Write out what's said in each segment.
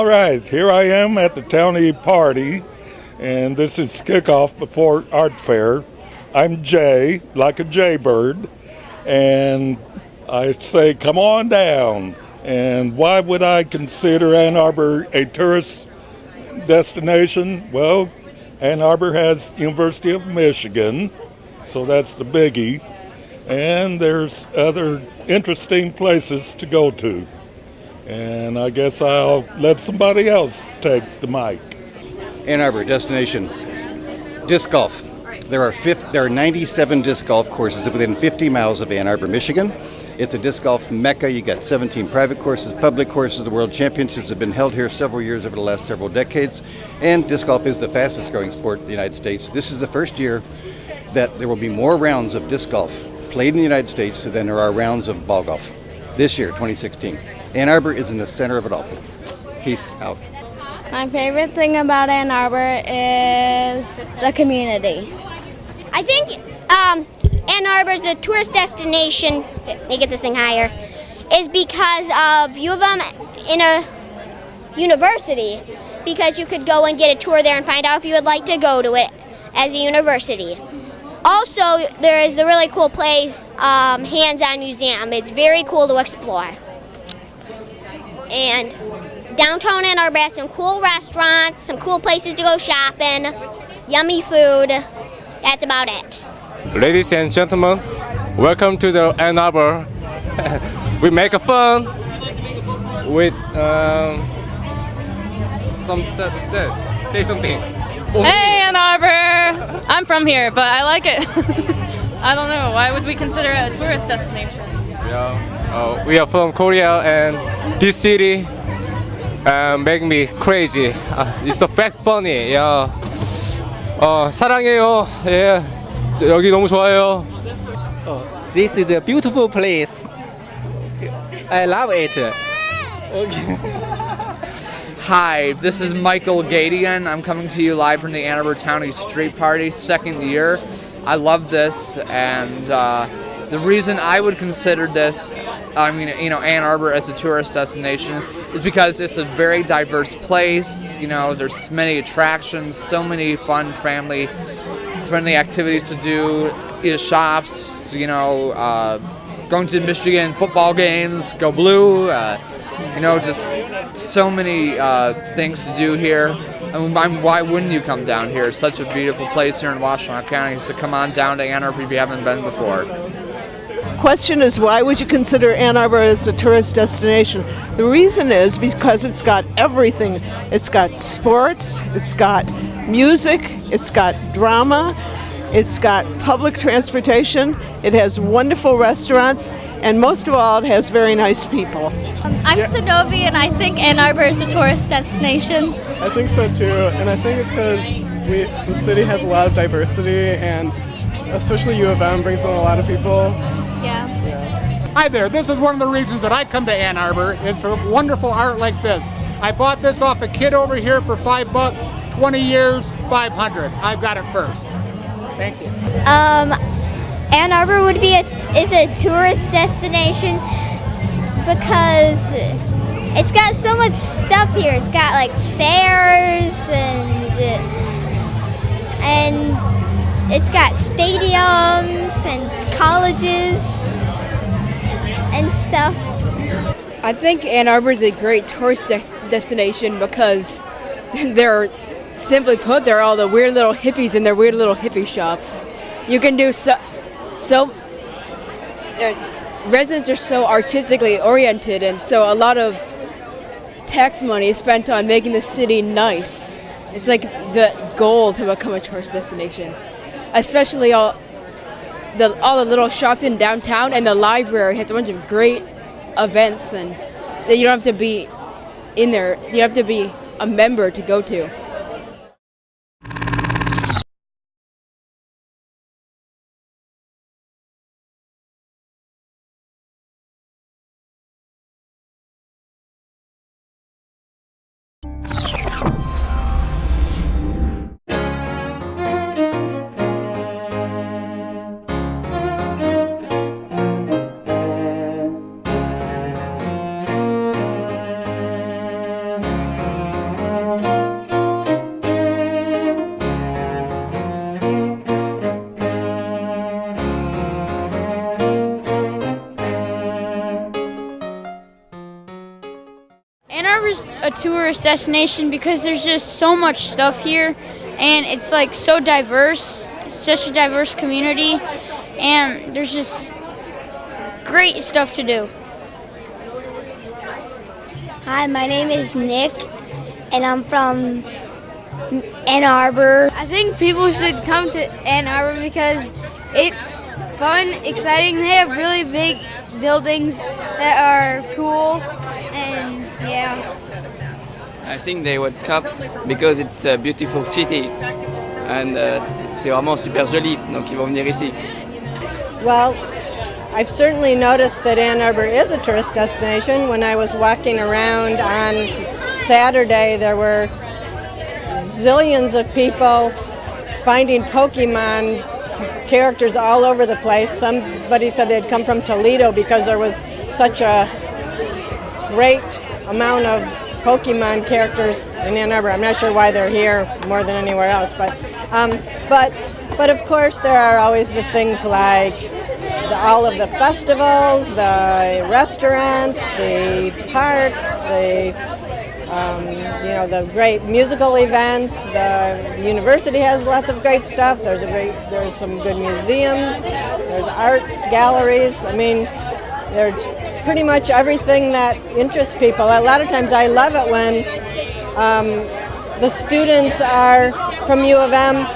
right, here I am at the TOWNIE party, and this is kickoff before Art Fair. I'm Jay, like a jaybird, and I say, come on down. And why would I consider Ann Arbor a tourist destination? Well, Ann Arbor has University of Michigan, so that's the biggie. And there's other interesting places to go to. And I guess I'll let somebody else take the mic. Ann Arbor destination, disc golf. There are 97 disc golf courses within 50 miles of Ann Arbor, Michigan. It's a disc golf mecca. You got 17 private courses, public courses. The World Championships have been held here several years over the last several decades. And disc golf is the fastest growing sport in the United States. This is the first year that there will be more rounds of disc golf played in the United States than there are rounds of ball golf this year, 2016. Ann Arbor is in the center of it all. Peace out. My favorite thing about Ann Arbor is the community. I think Ann Arbor is a tourist destination, let me get this thing higher, is because of U of M in a university, because you could go and get a tour there and find out if you would like to go to it as a university. Also, there is the really cool place, Hands-On Museum. It's very cool to explore. And downtown Ann Arbor has some cool restaurants, some cool places to go shopping, yummy food. That's about it. Ladies and gentlemen, welcome to the Ann Arbor. We make a fun with say something. Hey Ann Arbor! I'm from here, but I like it. I don't know, why would we consider it a tourist destination? Yeah, we are from Korea, and this city make me crazy. It's so funny. Yeah. 사랑해요. 예. 여기 너무 좋아요. This is a beautiful place. I love it. Okay. Hi, this is Michael Gadian. I'm coming to you live from the Ann Arbor Townie Street Party, second year. I love this, and the reason I would consider this, Ann Arbor as a tourist destination is because it's a very diverse place. There's many attractions, so many fun, family-friendly activities to do, shops, going to Michigan football games, go blue, just so many things to do here. Why wouldn't you come down here? It's such a beautiful place here in Washtenaw County, so come on down to Ann Arbor if you haven't been before. Question is, why would you consider Ann Arbor as a tourist destination? The reason is because it's got everything. It's got sports, it's got music, it's got drama, it's got public transportation, it has wonderful restaurants, and most of all, it has very nice people. I'm Sonovi, and I think Ann Arbor is a tourist destination. I think so too, and I think it's because the city has a lot of diversity, and especially U of M brings in a lot of people. Yeah. Hi there, this is one of the reasons that I come to Ann Arbor, is for wonderful art like this. I bought this off a kid over here for $5, 20 years, $500. I've got it first. Thank you. Ann Arbor is a tourist destination because it's got so much stuff here. It's got like fairs and it's got stadiums and colleges and stuff. I think Ann Arbor is a great tourist destination because simply put, there are all the weird little hippies in their weird little hippie shops. You can do residents are so artistically oriented, and so a lot of tax money is spent on making the city nice. It's like the goal to become a tourist destination. Especially all the little shops in downtown, and the library has a bunch of great events, and that you don't have to be in there. You have to be a member to go to. a tourist destination because there's just so much stuff here, and it's like so diverse. It's such a diverse community, and there's just great stuff to do. Hi, my name is Nick, and I'm from Ann Arbor. I think people should come to Ann Arbor because it's fun, exciting. They have really big buildings that are cool, and yeah. I think they would come because it's a beautiful city and c'est vraiment super joli, donc ils vont venir ici. Well, I've certainly noticed that Ann Arbor is a tourist destination. When I was walking around on Saturday, there were zillions of people finding Pokemon characters all over the place. Somebody said they'd come from Toledo because there was such a great amount of Pokemon characters in Ann Arbor. I'm not sure why they're here more than anywhere else, but of course there are always the things like all of the festivals, the restaurants, the parks, the great musical events. The university has lots of great stuff. There's some good museums. There's art galleries. I mean, there's pretty much everything that interests people. A lot of times I love it when the students are from U of M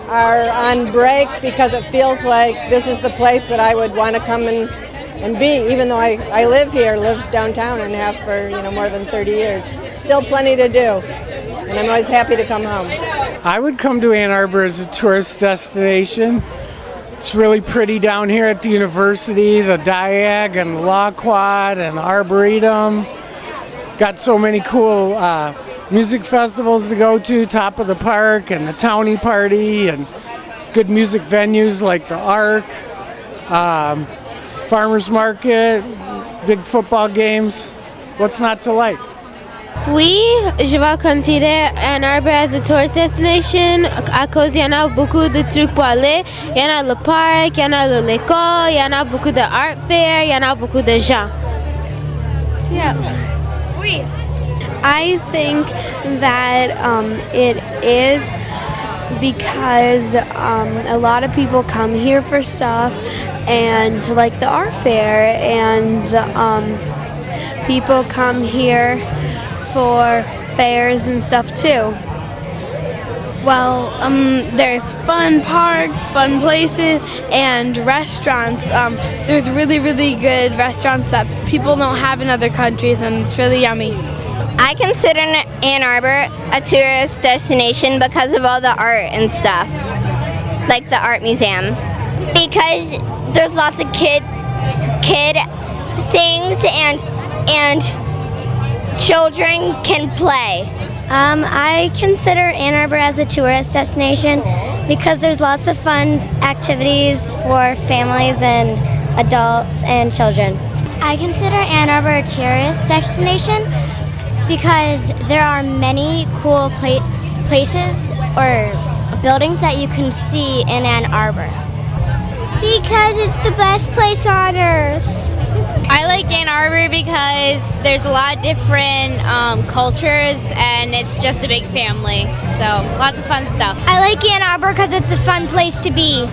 are on break because it feels like this is the place that I would want to come and be, even though I live downtown and have for more than 30 years. Still plenty to do, and I'm always happy to come home. I would come to Ann Arbor as a tourist destination. It's really pretty down here at the university, the Diag and Law Quad and Arboretum. Got so many cool music festivals to go to, Top of the Park and the Townie Party, and good music venues like the Arc, Farmers Market, big football games. What's not to like? Oui, je vais considérer Ann Arbor as a tourist destination à cause il y en a beaucoup de trucs pour aller. Il y en a le parc, il y en a l'école, il y en a beaucoup de art fair, il y en a beaucoup de gens. Yeah. Oui. I think that it is because a lot of people come here for stuff and like the art fair, and people come here for fairs and stuff too. Well, there's fun parks, fun places, and restaurants. There's really, really good restaurants that people don't have in other countries, and it's really yummy. I consider Ann Arbor a tourist destination because of all the art and stuff, like the art museum. Because there's lots of kid things and children can play. I consider Ann Arbor as a tourist destination because there's lots of fun activities for families and adults and children. I consider Ann Arbor a tourist destination because there are many cool places or buildings that you can see in Ann Arbor. Because it's the best place on earth. I like Ann Arbor because there's a lot of different cultures and it's just a big family. So lots of fun stuff. I like Ann Arbor because it's a fun place to be.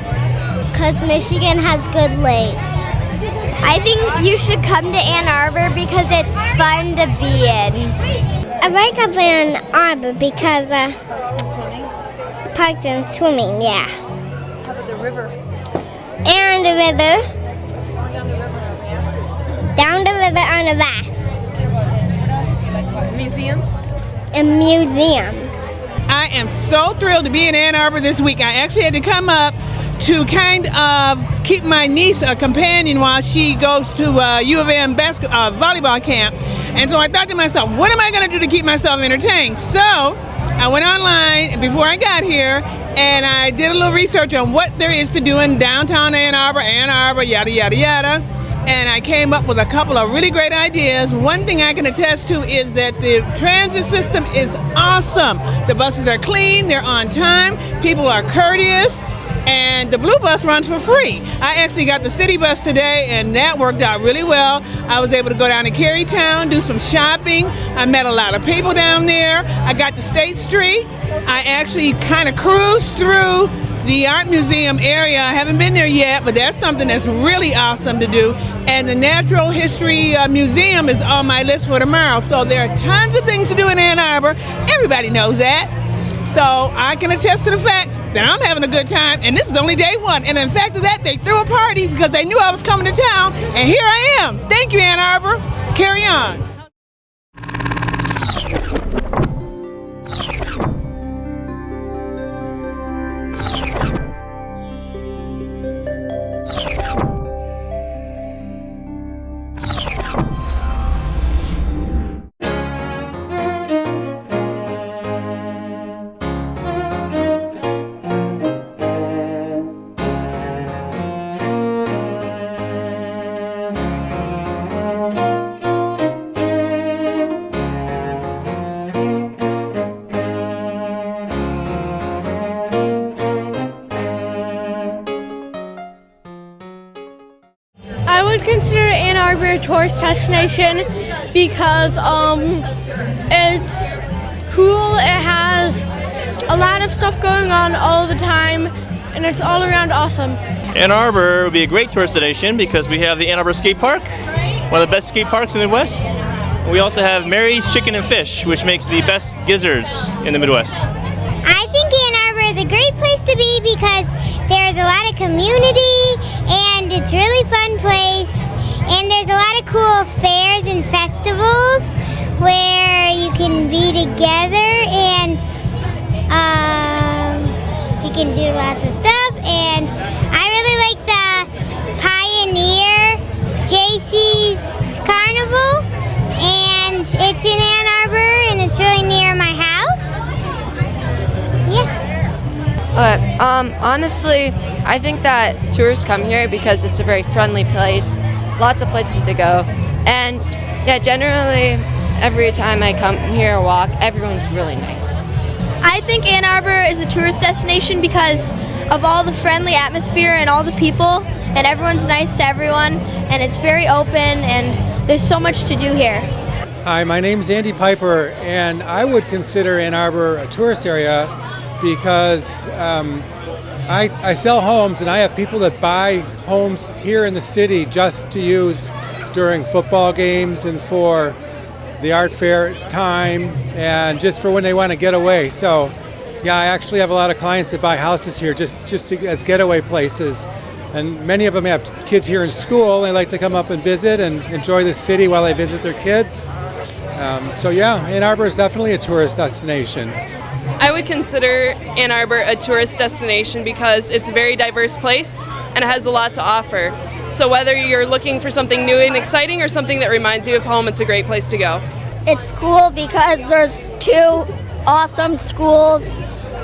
Because Michigan has good lakes. I think you should come to Ann Arbor because it's fun to be in. I like Ann Arbor because parks and swimming, yeah. How about the river? And the river. Down the river on a raft. Museums? And museums. I am so thrilled to be in Ann Arbor this week. I actually had to come up to kind of keep my niece a companion while she goes to U of M volleyball camp. And so I thought to myself, what am I going to do to keep myself entertained? So I went online before I got here and I did a little research on what there is to do in downtown Ann Arbor, yada, yada, yada. And I came up with a couple of really great ideas. One thing I can attest to is that the transit system is awesome. The buses are clean, they're on time, people are courteous, and the blue bus runs for free. I actually got the city bus today, and that worked out really well. I was able to go down to Carytown, do some shopping. I met a lot of people down there. I got to State Street. I actually kind of cruised through the art museum area. I haven't been there yet, but that's something that's really awesome to do. And the Natural History Museum is on my list for tomorrow. So there are tons of things to do in Ann Arbor. Everybody knows that. So I can attest to the fact that I'm having a good time, and this is only day one. And in fact of that, they threw a party because they knew I was coming to town, and here I am. Thank you, Ann Arbor. Carry on. I would consider Ann Arbor a tourist destination because it's cool, it has a lot of stuff going on all the time, and it's all around awesome. Ann Arbor would be a great tourist destination because we have the Ann Arbor Skate Park, one of the best skate parks in the Midwest. We also have Mary's Chicken and Fish, which makes the best gizzards in the Midwest. I think Ann Arbor is a great place to be because there's a lot of community and it's a really fun place, and there's a lot of cool fairs and festivals where you can be together and you can do lots of stuff. And I really like the Pioneer JC's Carnival, and it's in Ann Arbor and it's really near my house. Yeah. Honestly, I think that tourists come here because it's a very friendly place, lots of places to go, and yeah, generally every time I come here or walk, everyone's really nice. I think Ann Arbor is a tourist destination because of all the friendly atmosphere and all the people, and everyone's nice to everyone, and it's very open, and there's so much to do here. Hi, my name's Andy Piper, and I would consider Ann Arbor a tourist area because I sell homes, and I have people that buy homes here in the city just to use during football games and for the art fair time and just for when they want to get away. So yeah, I actually have a lot of clients that buy houses here just as getaway places, and many of them have kids here in school. They like to come up and visit and enjoy the city while they visit their kids. So yeah, Ann Arbor is definitely a tourist destination. I would consider Ann Arbor a tourist destination because it's a very diverse place and it has a lot to offer. So whether you're looking for something new and exciting or something that reminds you of home, it's a great place to go. It's cool because there's 2 awesome schools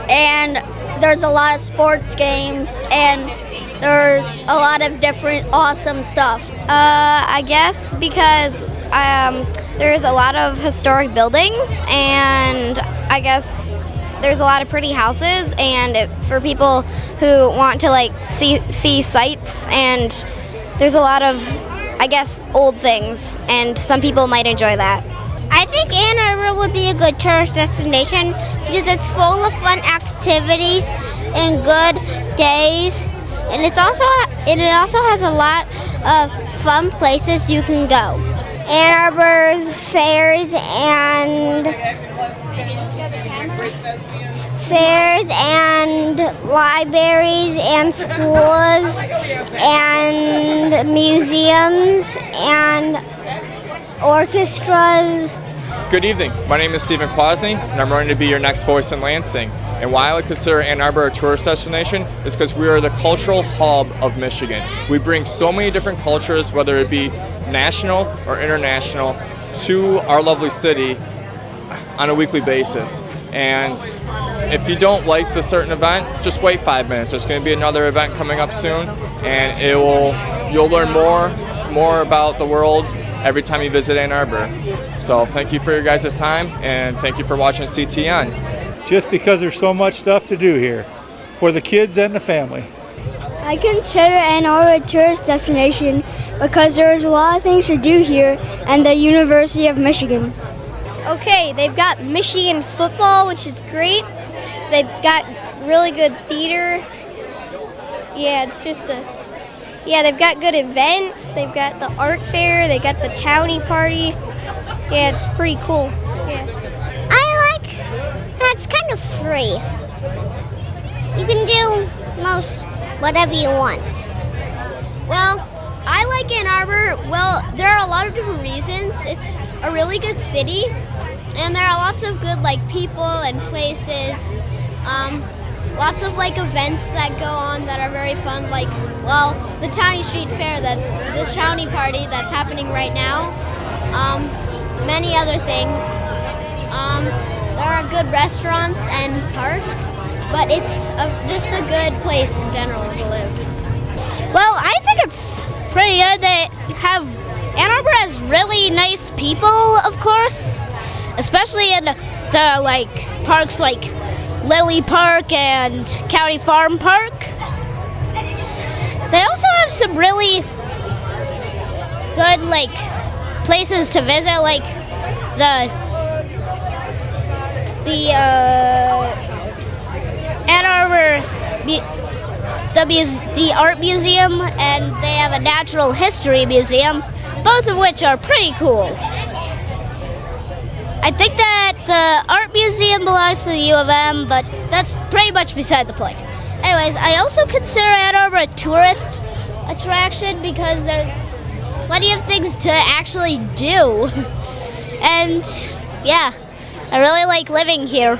and there's a lot of sports games and there's a lot of different awesome stuff. I guess because there's a lot of historic buildings, and I guess there's a lot of pretty houses, and for people who want to see sights, and there's a lot of, I guess, old things, and some people might enjoy that. I think Ann Arbor would be a good tourist destination because it's full of fun activities and good days, and it also has a lot of fun places you can go. Ann Arbor's fairs and libraries and schools and museums and orchestras. Good evening. My name is Stephen Kwasny, and I'm running to be your next voice in Lansing. And why I would consider Ann Arbor a tourist destination is because we are the cultural hub of Michigan. We bring so many different cultures, whether it be national or international, to our lovely city on a weekly basis. And if you don't like the certain event, just wait 5 minutes. There's going to be another event coming up soon, and you'll learn more about the world every time you visit Ann Arbor. So thank you for your guys' time, and thank you for watching CTN. Just because there's so much stuff to do here. for the kids and the family. I consider Ann Arbor a tourist destination because there's a lot of things to do here and the University of Michigan. Okay, they've got Michigan football, which is great. They've got really good theater. Yeah, they've got good events. They've got the art fair. They got the TOWNIE party. Yeah, it's pretty cool. Yeah. It's kind of free. You can do most whatever you want. Well, I like Ann Arbor. Well, there are a lot of different reasons. It's a really good city, and there are lots of good people and places. Lots of events that go on that are very fun. The TOWNIE Street Fair. That's this TOWNIE party that's happening right now. Many other things. There are good restaurants and parks, but it's just a good place in general to live. Well, I think it's pretty good. They have Ann Arbor has really nice people, of course, especially in the parks like Lily Park and County Farm Park. They also have some really good places to visit, like the Ann Arbor, the art museum, and they have a natural history museum, both of which are pretty cool. I think that the art museum belongs to the U of M, but that's pretty much beside the point. Anyways, I also consider Ann Arbor a tourist attraction because there's plenty of things to actually do. And yeah, I really like living here.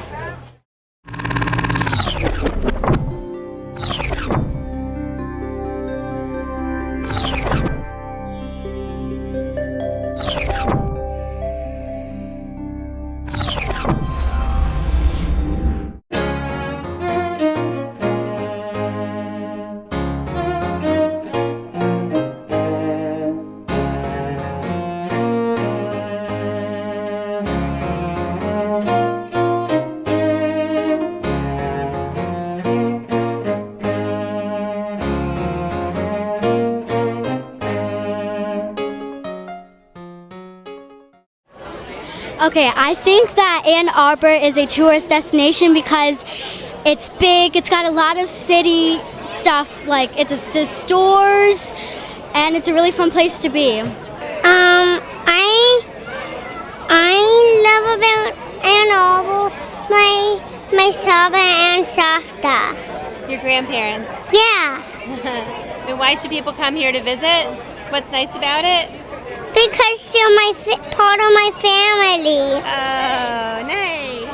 Okay, I think that Ann Arbor is a tourist destination because it's big, it's got a lot of city stuff, the stores, and it's a really fun place to be. I love about Ann Arbor my Saba and Safta. Your grandparents? Yeah. And why should people come here to visit? What's nice about it? Because they're part of my family. Oh, nice.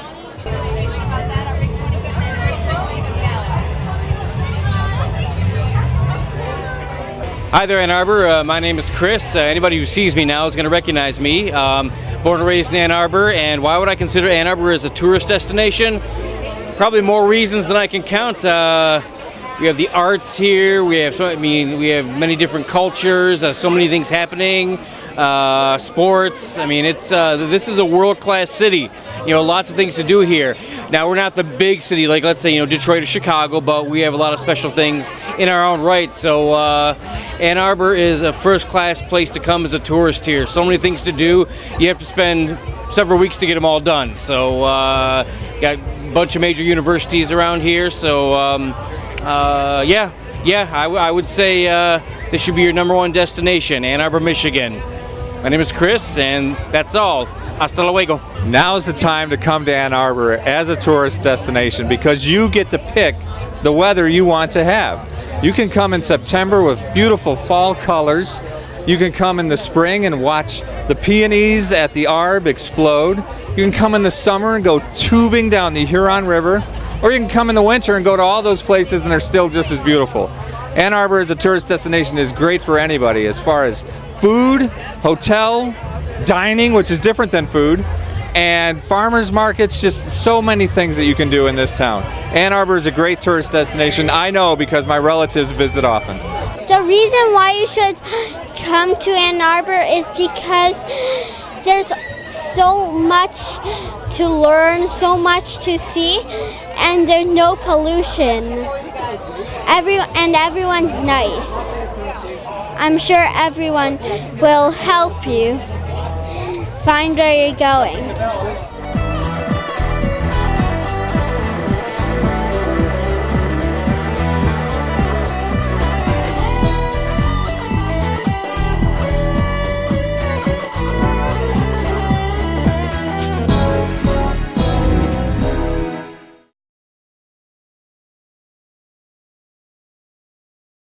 Hi there, Ann Arbor. My name is Chris. Anybody who sees me now is going to recognize me. Born and raised in Ann Arbor, and why would I consider Ann Arbor as a tourist destination? Probably more reasons than I can count. We have the arts here. We have many different cultures. So many things happening. Sports. This is a world-class city. Lots of things to do here. Now, we're not the big city like, let's say, Detroit or Chicago, but we have a lot of special things in our own right. So Ann Arbor is a first-class place to come as a tourist here. So many things to do. You have to spend several weeks to get them all done. So got a bunch of major universities around here. So I would say this should be your #1 destination, Ann Arbor, Michigan. My name is Chris, and that's all. Hasta luego. Now's the time to come to Ann Arbor as a tourist destination because you get to pick the weather you want to have. You can come in September with beautiful fall colors. You can come in the spring and watch the peonies at the Arb explode. You can come in the summer and go tubing down the Huron River. Or you can come in the winter and go to all those places and they're still just as beautiful. Ann Arbor as a tourist destination is great for anybody as far as food, hotel, dining, which is different than food, and farmers markets, just so many things that you can do in this town. Ann Arbor is a great tourist destination. I know because my relatives visit often. The reason why you should come to Ann Arbor is because there's so much to learn, so much to see, and there's no pollution. Everyone's nice. I'm sure everyone will help you find where you're going.